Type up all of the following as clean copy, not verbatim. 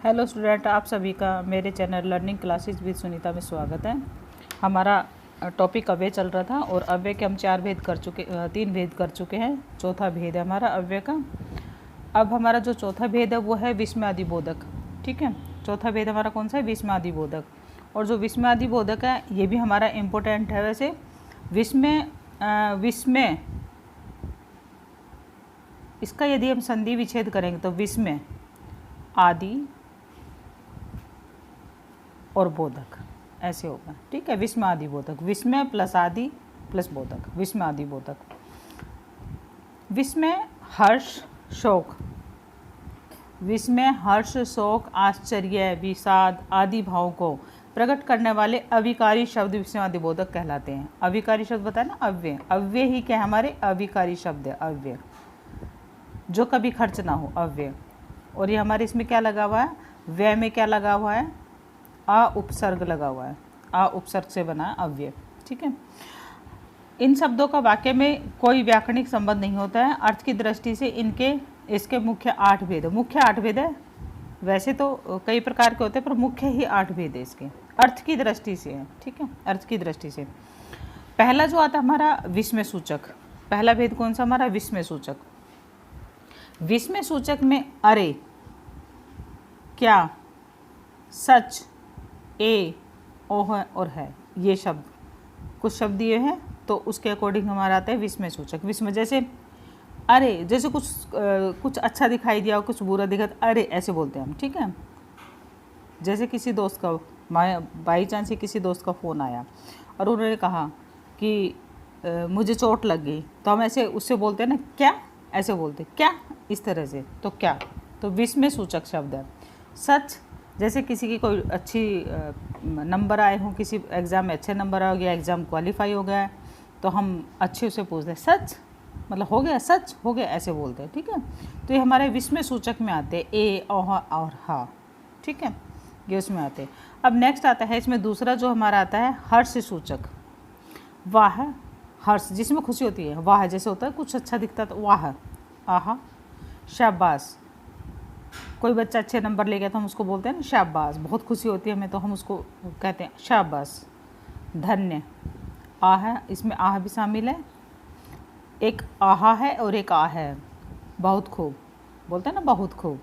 Hello student, आप सभी का मेरे channel learning classes with Sunita में स्वागत है। हमारा टॉपिक अव्यय चल रहा था और अव्यय के हम 3 भेद कर चुके हैं। चौथा भेद है हमारा अव्यय का। अब हमारा जो चौथा भेद है वो है विस्मयादिबोधक। ठीक है, चौथा भेद हमारा कौन सा है? विस्मयादिबोधक। और जो विस्मयादिबोधक है ये भी हमारा इम्पोर्टेंट है। वैसे विस्मय इसका यदि हम संधि विच्छेद करेंगे तो विस्मय आदि और बोधक ऐसे होगा। ठीक है, विस्मय आदि बोधक, विस्मय प्लस आदि प्लस बोधक, विस्मय आदि बोधक। विस्मय हर्ष शोक, विस्मय हर्ष शोक आश्चर्य विषाद आदि भावों को प्रकट करने वाले अविकारी शब्द विस्मय आदि बोधक कहलाते हैं। अविकारी शब्द बताया ना, अव्यय। अव्यय ही क्या है? हमारे अविकारी शब्द है, अव्यय जो कभी खर्च ना हो, अव्यय। और ये हमारे इसमें क्या लगा हुआ है? व्यय में क्या लगा हुआ है? आ उपसर्ग लगा हुआ है, आ उपसर्ग से बना अव्यय। ठीक है, इन शब्दों का वाक्य में कोई व्याकरणिक संबंध नहीं होता है। अर्थ की दृष्टि से इसके मुख्य 8 भेद है। मुख्य 8 भेद है, वैसे तो कई प्रकार के होते हैं पर मुख्य ही 8 भेद है इसके, अर्थ की दृष्टि से है। ठीक है, अर्थ की दृष्टि से पहला जो आता है हमारा विस्मय सूचक। पहला भेद कौन सा हमारा? विस्मय सूचक। विस्मय सूचक में अरे, क्या, सच, ए, ओह और है, ये शब्द, कुछ शब्द ये हैं तो उसके अकॉर्डिंग हमारा आता है विस्मय सूचक। विस्मय जैसे अरे, जैसे कुछ अच्छा दिखाई दिया और कुछ बुरा दिखा, अरे ऐसे बोलते हैं हम। ठीक है, जैसे किसी दोस्त का बाई चांस ही किसी दोस्त का फ़ोन आया और उन्होंने कहा कि मुझे चोट लग गई, तो हम ऐसे उससे बोलते हैं ना, क्या, ऐसे बोलते क्या, इस तरह से, तो क्या, तो विस्मय सूचक शब्द है। सच, जैसे किसी की कोई अच्छी नंबर आए हों, किसी एग्ज़ाम में अच्छे नंबर आ गया, एग्ज़ाम क्वालिफाई हो गया है, तो हम अच्छे से पूछते हैं सच, मतलब हो गया, सच हो गया, ऐसे बोलते हैं। ठीक है, तो ये हमारे विस्मय सूचक में आते हैं, ए, ओह और हा। ठीक है, ये उसमें आते हैं। अब नेक्स्ट आता है इसमें दूसरा जो हमारा आता है हर्ष सूचक। वाह, हर्ष जिसमें खुशी होती है, वाह जैसे होता है कुछ अच्छा दिखता है तो वाह, आहा, शाबाश, कोई बच्चा अच्छे नंबर ले गया तो हम उसको बोलते हैं ना शाबाश, बहुत खुशी होती है हमें तो हम उसको कहते हैं शाबाश। धन्य, आह, इसमें आह भी शामिल है, एक आहा है और एक आह है। बहुत खूब बोलते हैं ना, बहुत खूब,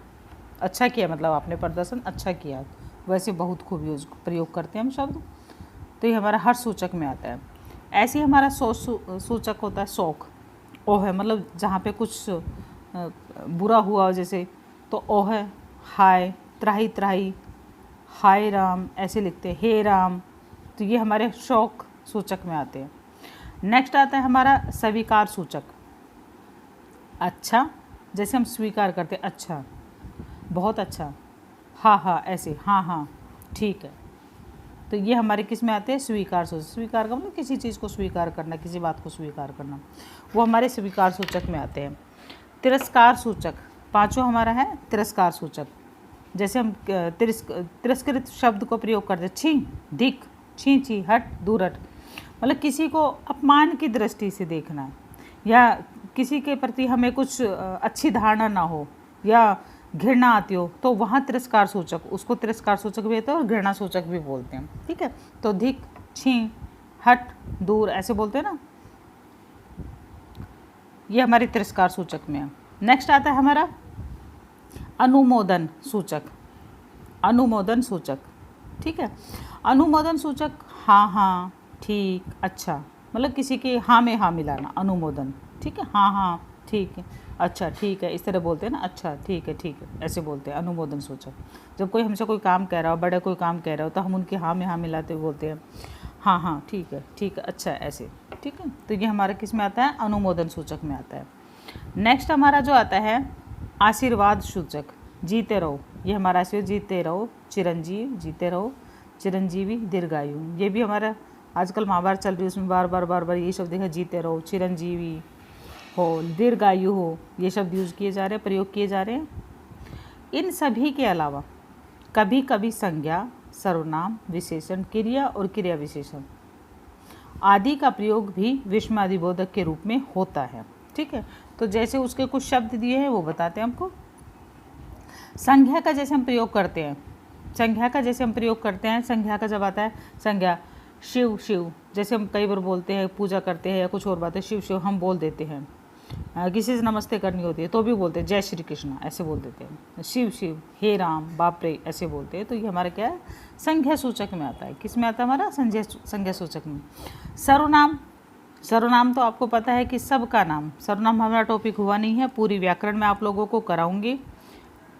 अच्छा किया, मतलब आपने प्रदर्शन अच्छा किया, वैसे बहुत खूब प्रयोग करते हैं हम शब्द। तो ये हमारा हर सूचक में आता है। ऐसे ही हमारा सूचक होता है शोक। ओह है, मतलब जहाँ पे कुछ बुरा हुआ जैसे, तो ओह है, हाय, त्राही त्राही, हाय राम ऐसे लिखते हैं, हे राम, तो ये हमारे शोक सूचक में आते हैं। नेक्स्ट आता है हमारा स्वीकार सूचक। अच्छा, जैसे हम स्वीकार करते हैं, अच्छा, बहुत अच्छा, हाँ हाँ ऐसे, हाँ हाँ ठीक है, तो ये हमारे किस में आते हैं? स्वीकार सूचक। स्वीकार का मतलब किसी चीज़ को स्वीकार करना, किसी बात को स्वीकार करना, वो हमारे स्वीकार सूचक में आते हैं। तिरस्कार सूचक, पांचों हमारा है तिरस्कार सूचक। जैसे हम तिरस्कृत शब्द को प्रयोग करते हैं, छी, धिक, छी छी, हट, दूर हट, मतलब किसी को अपमान की दृष्टि से देखना, या किसी के प्रति हमें कुछ अच्छी धारणा ना हो या घृणा आती हो, तो वहाँ तिरस्कार सूचक, उसको तिरस्कार सूचक भी होता है और घृणा सूचक भी बोलते हैं। ठीक है, तो धिक, छी, हट, दूर ऐसे बोलते हैं ना, ये हमारे तिरस्कार सूचक में है। नेक्स्ट आता है हमारा अनुमोदन सूचक। अनुमोदन सूचक, ठीक है, अनुमोदन सूचक, हाँ हाँ ठीक, अच्छा, मतलब किसी के हाँ में हाँ मिलाना, अनुमोदन। ठीक है, हाँ हाँ ठीक है, अच्छा ठीक है, इस तरह बोलते हैं ना, अच्छा ठीक है, ऐसे बोलते हैं अनुमोदन सूचक। जब कोई हमसे कोई काम कह रहा हो, बड़ा कोई काम कह रहा हो, तो हम उनके हाँ में हाँ मिलाते हुए बोलते हैं हाँ हाँ ठीक है, अच्छा, ऐसे। ठीक है, तो ये हमारा किस में आता है? अनुमोदन सूचक में आता है। नेक्स्ट हमारा जो आता है आशीर्वाद सूचक। जीते रहो, ये हमारा आशीर्वाद, जीते रहो, चिरंजीव, जीते रहो, चिरंजीवी, दीर्घायु, ये भी हमारा आजकल महाभारत चल रही है, उसमें बार बार ये शब्द देखा, जीते रहो, चिरंजीवी हो, दीर्घायु हो, ये शब्द यूज किए जा रहे हैं, प्रयोग किए जा रहे हैं। इन सभी के अलावा कभी कभी संज्ञा, सर्वनाम, विशेषण, क्रिया और क्रिया विशेषण आदि का प्रयोग भी विस्मयादिबोधक के रूप में होता है। ठीक है, तो जैसे उसके कुछ शब्द दिए हैं वो बताते हैं हमको। संज्ञा का जैसे हम प्रयोग करते हैं, संज्ञा का जैसे हम प्रयोग करते हैं, संज्ञा का जब आता है संज्ञा शिव शिव, जैसे हम कई बार बोलते हैं पूजा करते हैं या कुछ और बातें शिव शिव हम बोल देते हैं। किसी से नमस्ते करनी होती है तो भी बोलते हैं जय श्री कृष्ण ऐसे बोल देते हैं, शिव शिव, हे राम, बाप रे ऐसे बोलते हैं। तो ये हमारा क्या है, संज्ञा सूचक में आता है। किस में आता है हमारा, संज्ञा सूचक में। सर्वनाम, सर्वनाम तो आपको पता है कि सबका नाम, सर्वनाम हमारा टॉपिक हुआ नहीं है, पूरी व्याकरण में आप लोगों को कराऊंगी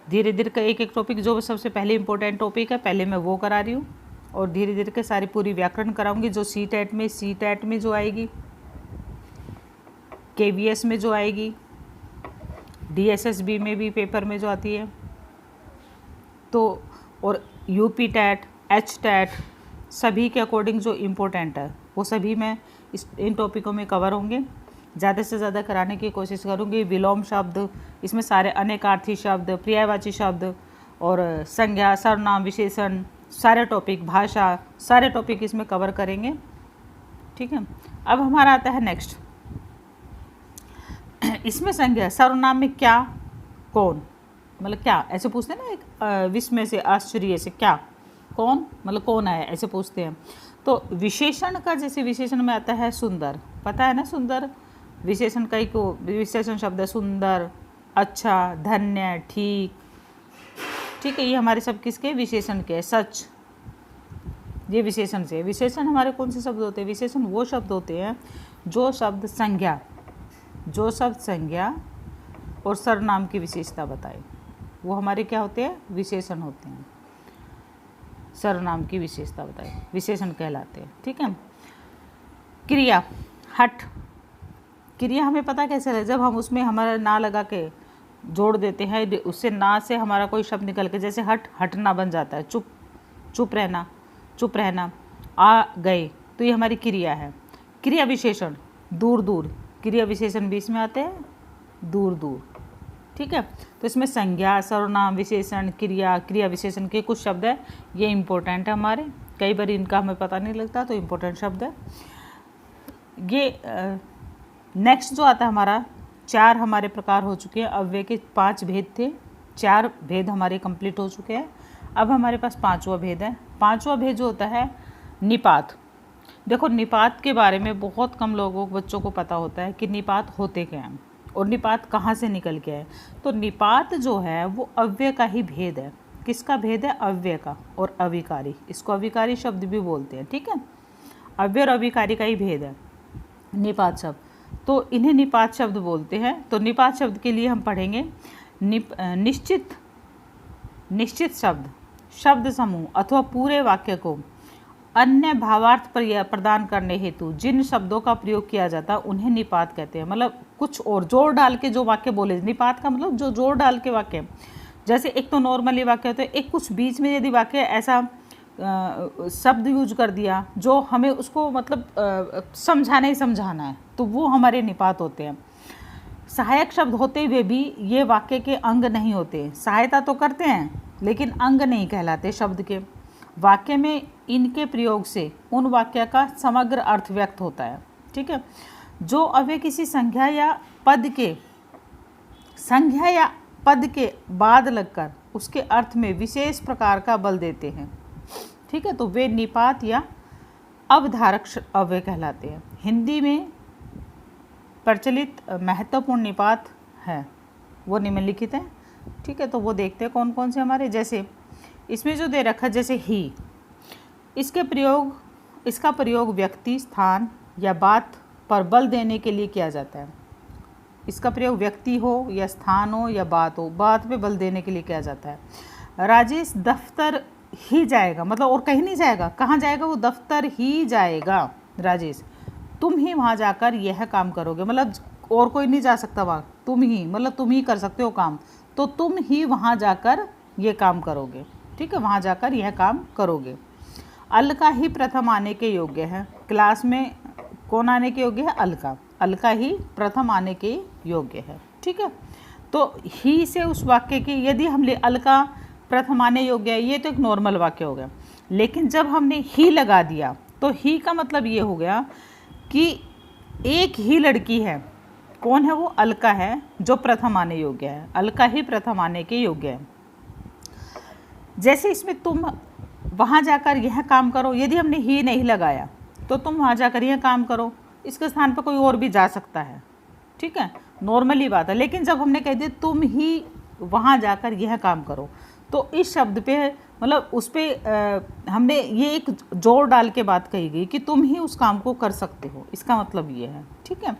धीरे धीरे का एक एक टॉपिक। जो सबसे पहले इंपॉर्टेंट टॉपिक है पहले मैं वो करा रही हूँ, और धीरे धीरे के सारी पूरी व्याकरण कराऊंगी। जो सी टैट में जो आएगी, KVS में जो आएगी, DSSB में भी पेपर में जो आती है, तो और UP टैट, H टैट, सभी के अकॉर्डिंग जो इम्पोर्टेंट है वो सभी मैं इन टॉपिकों में कवर होंगे। ज़्यादा से ज़्यादा कराने की कोशिश करूँगी। विलोम शब्द, इसमें सारे अनेकार्थी शब्द, पर्यायवाची शब्द और संज्ञा, सर्वनाम, विशेषण, सारे टॉपिक, भाषा, सारे टॉपिक इसमें कवर करेंगे। ठीक है, अब हमारा आता है नेक्स्ट। इसमें संज्ञा, सर्वनाम में क्या, कौन, मतलब क्या ऐसे पूछते हैं ना, एक विस्मय से, आश्चर्य से, क्या, कौन, मतलब कौन है ऐसे पूछते हैं। तो विशेषण का जैसे विशेषण में आता है सुंदर, पता है ना सुंदर, विशेषण कई को विशेषण शब्द है सुंदर, अच्छा, धन्य, ठीक, ठीक है, ये हमारे सब किसके विशेषण के, सच, ये विशेषण से। विशेषण हमारे कौन से शब्द होते हैं, विशेषण वो शब्द होते हैं जो शब्द संज्ञा, जो शब्द संज्ञा और सर्वनाम की विशेषता बताए, वो हमारे क्या होते हैं, विशेषण होते हैं। सर्वनाम की विशेषता बताए विशेषण कहलाते हैं। ठीक है, क्रिया, हट, क्रिया हमें पता कैसे है, जब हम उसमें हमारा ना लगा के जोड़ देते हैं, उससे ना से हमारा कोई शब्द निकल के, जैसे हट, हटना बन जाता है, चुप, चुप रहना, चुप रहना, आ गए, तो ये हमारी क्रिया है। क्रिया विशेषण, दूर दूर, क्रिया विशेषण बीच में आते हैं, दूर दूर। ठीक है, तो इसमें संज्ञा, सर्वनाम, विशेषण, क्रिया, क्रिया विशेषण के कुछ शब्द है, ये इंपॉर्टेंट है हमारे, कई बार इनका हमें पता नहीं लगता, तो इम्पोर्टेंट शब्द है ये। नेक्स्ट जो आता है हमारा, 4 हमारे प्रकार हो चुके हैं, अव्यय के 5 भेद थे, 4 भेद हमारे कंप्लीट हो चुके हैं। अब हमारे पास 5वां भेद है। 5वां भेद जो होता है निपात। देखो निपात के बारे में बहुत कम लोगों बच्चों को पता होता है कि निपात होते क्या हैं और निपात कहाँ से निकल के है। तो निपात जो है वो अव्यय का ही भेद है। किसका भेद है, अव्यय का और अविकारी, इसको अविकारी शब्द भी बोलते हैं। ठीक है, अव्यय और अविकारी का ही भेद है निपात शब्द, तो इन्हें निपात शब्द बोलते हैं। तो निपात शब्द के लिए हम पढ़ेंगे निश्चित, निश्चित शब्द, शब्द समूह अथवा पूरे वाक्य को अन्य भावार्थ प्रदान करने हेतु जिन शब्दों का प्रयोग किया जाता है उन्हें निपात कहते हैं। मतलब कुछ और जोड़ डाल के जो वाक्य बोले, निपात का मतलब जो जोड़ डाल के वाक्य, जैसे एक तो नॉर्मली वाक्य होता है, एक कुछ बीच में यदि वाक्य ऐसा शब्द यूज कर दिया जो हमें उसको मतलब समझाना ही समझाना है, तो वो हमारे निपात होते हैं। सहायक शब्द होते हुए भी ये वाक्य के अंग नहीं होते, सहायता तो करते हैं लेकिन अंग नहीं कहलाते शब्द के। वाक्य में इनके प्रयोग से उन वाक्य का समग्र अर्थ व्यक्त होता है। ठीक है, जो अव्यय किसी संज्ञा या पद के, संज्ञा या पद के बाद लगकर उसके अर्थ में विशेष प्रकार का बल देते हैं। ठीक है, तो वे निपात या अवधारक अव्यय कहलाते हैं। हिंदी में प्रचलित महत्वपूर्ण निपात है वो निम्नलिखित है। ठीक है, तो वो देखते हैं कौन कौन से हमारे, जैसे इसमें जो दे रखा, जैसे ही, इसके प्रयोग, इसका प्रयोग व्यक्ति, स्थान या बात पर बल देने के लिए किया जाता है। इसका प्रयोग व्यक्ति हो या स्थान हो या बात हो, बात पे बल देने के लिए किया जाता है। राजेश दफ्तर ही जाएगा, मतलब और कहीं नहीं जाएगा, कहाँ जाएगा वो, दफ्तर ही जाएगा राजेश, तुम ही वहाँ जाकर यह काम करोगे, मतलब और कोई नहीं जा सकता वहाँ, तुम ही, मतलब तुम ही कर सकते हो काम, तो तुम ही वहाँ जाकर ये काम करोगे। ठीक है, वहाँ जाकर यह काम करोगे। अलका ही प्रथम आने के योग्य है, क्लास में कौन आने के योग्य है, अलका, अलका ही प्रथम आने के योग्य है। ठीक है, तो ही से उस वाक्य की यदि हम ले, अलका प्रथम आने योग्य है, ये तो एक नॉर्मल वाक्य हो गया, लेकिन जब हमने ही लगा दिया तो ही का मतलब ये हो गया कि एक ही लड़की है, कौन है वो, अलका है, जो प्रथम आने योग्य है, अलका ही प्रथम आने के योग्य है। जैसे इसमें तुम वहाँ जाकर यह काम करो, यदि हमने ही नहीं लगाया तो तुम वहाँ जाकर यह काम करो, इसके स्थान पर कोई और भी जा सकता है, ठीक है, नॉर्मली बात है। लेकिन जब हमने कह दिया तुम ही वहाँ जाकर यह काम करो, तो इस शब्द पे मतलब उस पर हमने ये एक जोर डाल के बात कही गई कि तुम ही उस काम को कर सकते हो, इसका मतलब ये है, ठीक है।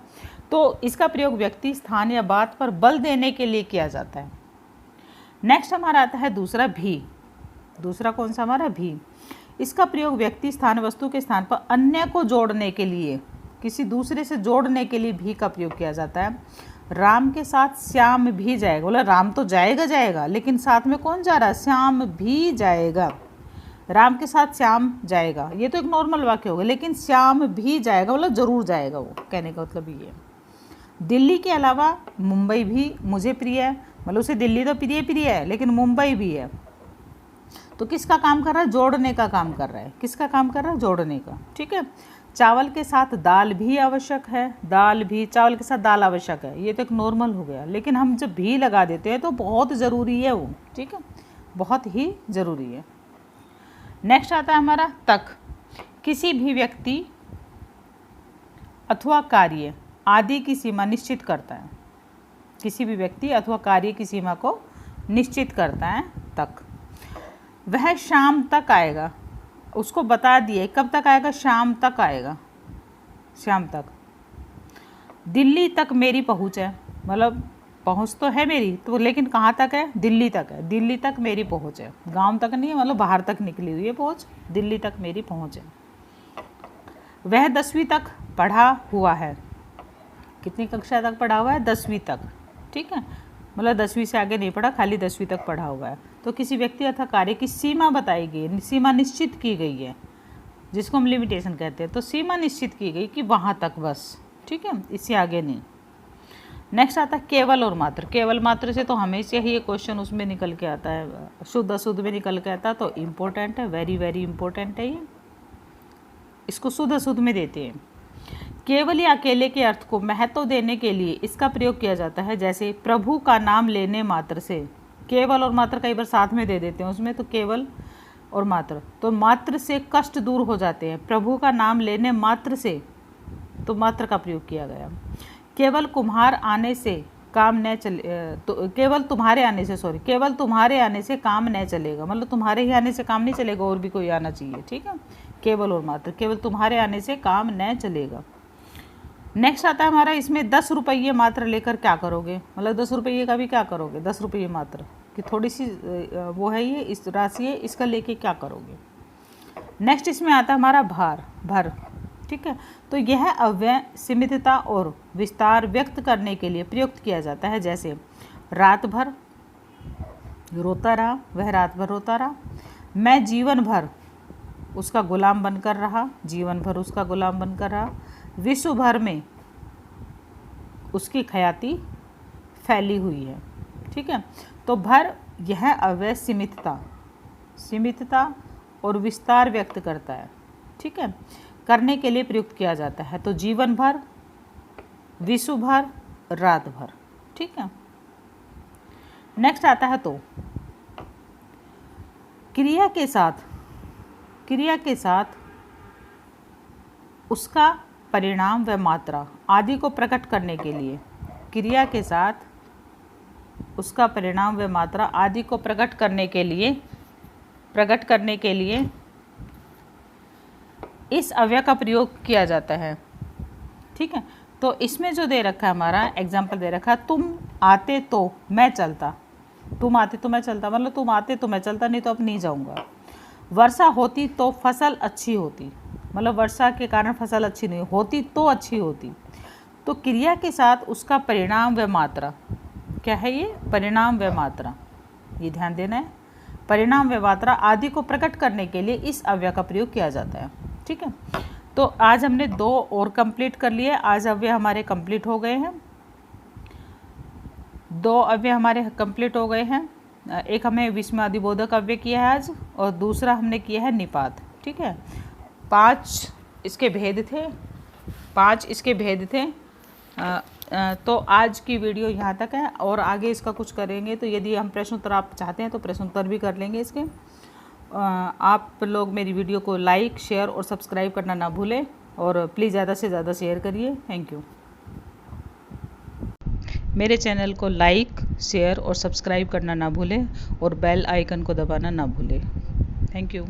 तो इसका प्रयोग व्यक्ति, स्थान या बात पर बल देने के लिए किया जाता है। नेक्स्ट हमारा आता है दूसरा भी। दूसरा कौन सा हमारा भी। इसका प्रयोग व्यक्ति, स्थान, वस्तु के स्थान पर अन्य को जोड़ने के लिए, किसी दूसरे से जोड़ने के लिए भी का प्रयोग किया जाता है। राम के साथ श्याम भी जाएगा, बोला राम तो जाएगा लेकिन साथ में कौन जा रहा है, श्याम भी जाएगा। राम के साथ श्याम जाएगा, ये तो एक नॉर्मल वाक्य होगा, लेकिन श्याम भी जाएगा बोला जरूर जाएगा, वो कहने का मतलब ये है। दिल्ली के अलावा मुंबई भी मुझे प्रिय है, मतलब उसे दिल्ली तो प्रिय है लेकिन मुंबई भी है। तो किसका काम कर रहा है, जोड़ने का काम कर रहा है। किसका काम कर रहा है, जोड़ने का, ठीक है। चावल के साथ दाल भी आवश्यक है, दाल भी, चावल के साथ दाल आवश्यक है, ये तो एक नॉर्मल हो गया, लेकिन हम जब भी लगा देते हैं तो बहुत ज़रूरी है वो, ठीक है, बहुत ही ज़रूरी है। नेक्स्ट आता है हमारा तक। किसी भी व्यक्ति अथवा कार्य आदि की सीमा निश्चित करता है। किसी भी व्यक्ति अथवा कार्य की सीमा को निश्चित करता है तक। वह शाम तक आएगा, उसको बता दिए कब तक आएगा, शाम तक आएगा, शाम तक। दिल्ली तक मेरी पहुंच है, मतलब पहुंच तो है मेरी तो, लेकिन कहाँ तक है, दिल्ली तक है, दिल्ली तक मेरी पहुंच है, गांव तक नहीं है, मतलब बाहर तक निकली हुई है पहुंच, दिल्ली तक मेरी पहुंच है। वह 10वीं तक पढ़ा हुआ है, कितनी कक्षा तक पढ़ा हुआ है, 10वीं तक, ठीक है, मतलब 10वीं से आगे नहीं पढ़ा, खाली 10वीं तक पढ़ा हुआ है। तो किसी व्यक्ति अथवा कार्य की सीमा बताई गई, सीमा निश्चित की गई है, जिसको हम लिमिटेशन कहते हैं। तो सीमा निश्चित की गई कि वहाँ तक बस, ठीक है, इससे आगे नहीं। नेक्स्ट आता है केवल और मात्र। केवल मात्र से तो हमेशा ही ये क्वेश्चन उसमें निकल के आता है, शुद्ध अशुद्ध में निकल के आता है, तो इम्पोर्टेंट है, वेरी वेरी इंपॉर्टेंट है ये, इसको शुद्ध अशुद्ध में देते हैं। केवल या अकेले के अर्थ को महत्व देने के लिए इसका प्रयोग किया जाता है, जैसे प्रभु का नाम लेने मात्र से। केवल और मात्र कई बार साथ में दे देते हैं उसमें, तो केवल और मात्र, तो मात्र से कष्ट दूर हो जाते हैं, प्रभु का नाम लेने मात्र से, तो मात्र का प्रयोग किया गया। केवल कुम्हार आने से काम न चले, तो केवल तुम्हारे आने से, सॉरी, केवल तुम्हारे आने से काम न चलेगा, मतलब तुम्हारे ही आने से काम नहीं चलेगा, और भी कोई आना चाहिए, ठीक है। केवल और मात्र, केवल तुम्हारे आने से काम न चलेगा। नेक्स्ट आता है हमारा, इसमें 10 रुपये मात्र लेकर क्या करोगे, मतलब 10 रुपये का भी क्या करोगे, 10 रुपये मात्र कि थोड़ी सी वो है ये, इस राशि है, इसका लेके क्या करोगे। नेक्स्ट इसमें आता है हमारा भार, भर, ठीक है। तो यह अव्यय, सीमितता और विस्तार व्यक्त करने के लिए प्रयुक्त किया जाता है, जैसे रात भर रोता रहा, वह रात भर रोता रहा। मैं जीवन भर उसका गुलाम बनकर रहा, जीवन भर उसका गुलाम बनकर रहा। विश्व भर में उसकी ख्याति फैली हुई है, ठीक है। तो भर यह अव्यय सीमितता, सीमितता और विस्तार व्यक्त करता है, ठीक है, करने के लिए प्रयुक्त किया जाता है। तो जीवन भर, विश्व भर, रात भर, ठीक है। नेक्स्ट आता है तो क्रिया के साथ, क्रिया के साथ उसका परिणाम व मात्रा आदि को प्रकट करने के लिए, क्रिया के साथ उसका परिणाम व मात्रा आदि को प्रकट करने के लिए इस अव्यय का प्रयोग किया जाता है, ठीक है। तो इसमें जो दे रखा है हमारा एग्जाम्पल दे रखा है, तुम आते तो मैं चलता, तुम आते तो मैं चलता, मतलब तुम आते तो मैं चलता, नहीं तो अब नहीं जाऊंगा। वर्षा होती तो फसल अच्छी होती, मतलब वर्षा के कारण फसल अच्छी नहीं होती तो अच्छी होती। तो क्रिया के साथ उसका परिणाम व मात्रा, क्या है ये, परिणाम व मात्रा, ये ध्यान देना है, परिणाम व मात्रा आदि को प्रकट करने के लिए इस अव्यय का प्रयोग किया जाता है, ठीक है। तो आज हमने 2 और कंप्लीट कर लिए, आज अव्यय हमारे कंप्लीट हो गए हैं, 2 अव्यय हमारे कंप्लीट हो गए हैं। एक हमें विस्मयादिबोधक अव्यय किया है आज, और दूसरा हमने किया है निपात, ठीक है। 5 इसके भेद थे, 5 इसके भेद थे। तो आज की वीडियो यहाँ तक है, और आगे इसका कुछ करेंगे, तो यदि हम प्रश्न उत्तर आप चाहते हैं तो प्रश्न उत्तर भी कर लेंगे इसके। आप लोग मेरी वीडियो को लाइक, शेयर और सब्सक्राइब करना ना भूलें और प्लीज़ ज़्यादा से ज़्यादा शेयर करिए। Thank you. मेरे चैनल को लाइक, शेयर और सब्सक्राइब करना ना भूलें और बेल आइकन को दबाना ना भूलें। Thank you.